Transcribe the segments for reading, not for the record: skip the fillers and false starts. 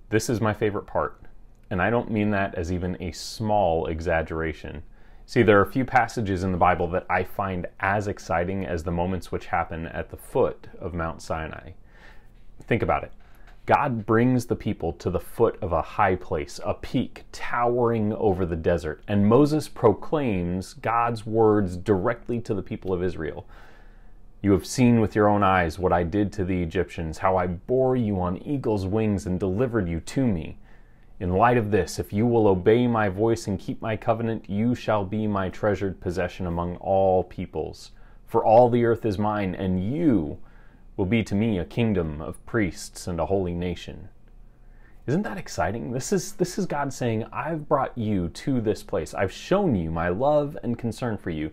This is my favorite part, and I don't mean that as even a small exaggeration. See, there are a few passages in the Bible that I find as exciting as the moments which happen at the foot of Mount Sinai. Think about it. God brings the people to the foot of a high place, a peak towering over the desert, and Moses proclaims God's words directly to the people of Israel. You have seen with your own eyes what I did to the Egyptians, how I bore you on eagle's wings and delivered you to me. In light of this, if you will obey my voice and keep my covenant, you shall be my treasured possession among all peoples. For all the earth is mine, and you will be to me a kingdom of priests and a holy nation. Isn't that exciting? This is God saying, I've brought you to this place. I've shown you my love and concern for you.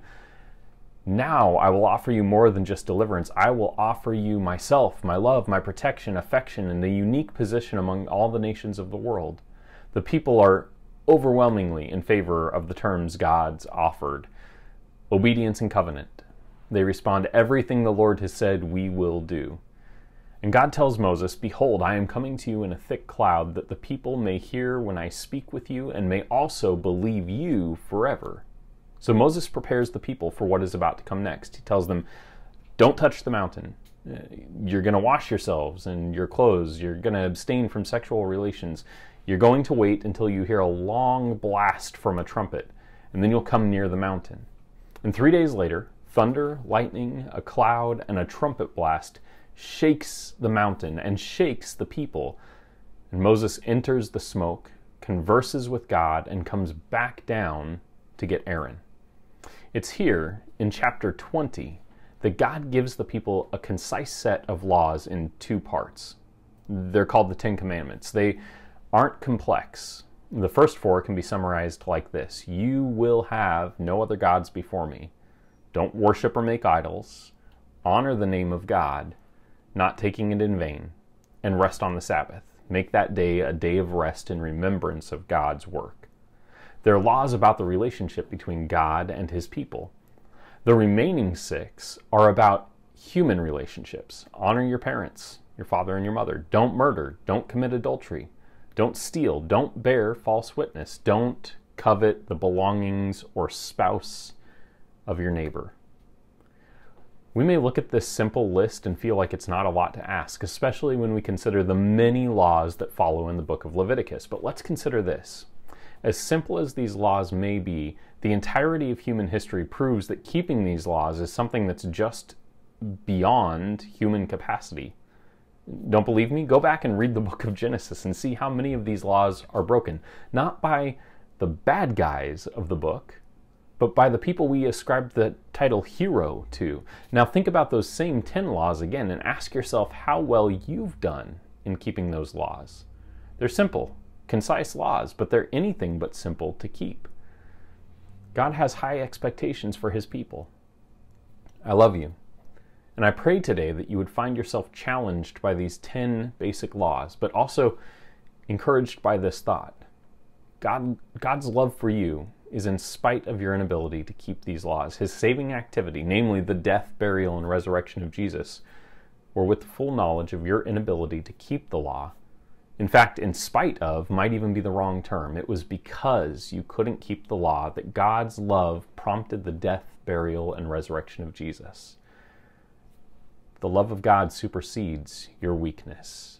Now I will offer you more than just deliverance. I will offer you myself, my love, my protection, affection, and a unique position among all the nations of the world. The people are overwhelmingly in favor of the terms God's offered. Obedience and covenant. They respond, everything the Lord has said we will do. And God tells Moses, behold, I am coming to you in a thick cloud, that the people may hear when I speak with you, and may also believe you forever. So Moses prepares the people for what is about to come next. He tells them, don't touch the mountain. You're going to wash yourselves and your clothes. You're going to abstain from sexual relations. You're going to wait until you hear a long blast from a trumpet, and then you'll come near the mountain. And 3 days later, thunder, lightning, a cloud, and a trumpet blast shakes the mountain and shakes the people. And Moses enters the smoke, converses with God, and comes back down to get Aaron. It's here in chapter 20 that God gives the people a concise set of laws in 2 parts. They're called the 10 Commandments. They aren't complex. The first 4 can be summarized like this. You will have no other gods before me. Don't worship or make idols. Honor the name of God, not taking it in vain. And rest on the Sabbath. Make that day a day of rest in remembrance of God's work. There are laws about the relationship between God and his people. The remaining 6 are about human relationships. Honor your parents, your father and your mother. Don't murder. Don't commit adultery. Don't steal. Don't bear false witness. Don't covet the belongings or spouse of your neighbor. We may look at this simple list and feel like it's not a lot to ask, especially when we consider the many laws that follow in the book of Leviticus. But let's consider this. As simple as these laws may be, the entirety of human history proves that keeping these laws is something that's just beyond human capacity. Don't believe me? Go back and read the book of Genesis and see how many of these laws are broken. Not by the bad guys of the book, but by the people we ascribe the title hero to. Now think about those same 10 laws again and ask yourself how well you've done in keeping those laws. They're simple, concise laws, but they're anything but simple to keep. God has high expectations for his people. I love you. And I pray today that you would find yourself challenged by these 10 basic laws, but also encouraged by this thought. God's love for you is in spite of your inability to keep these laws. His saving activity, namely the death, burial, and resurrection of Jesus, were with the full knowledge of your inability to keep the law. In fact, in spite of might even be the wrong term. It was because you couldn't keep the law that God's love prompted the death, burial, and resurrection of Jesus. The love of God supersedes your weakness.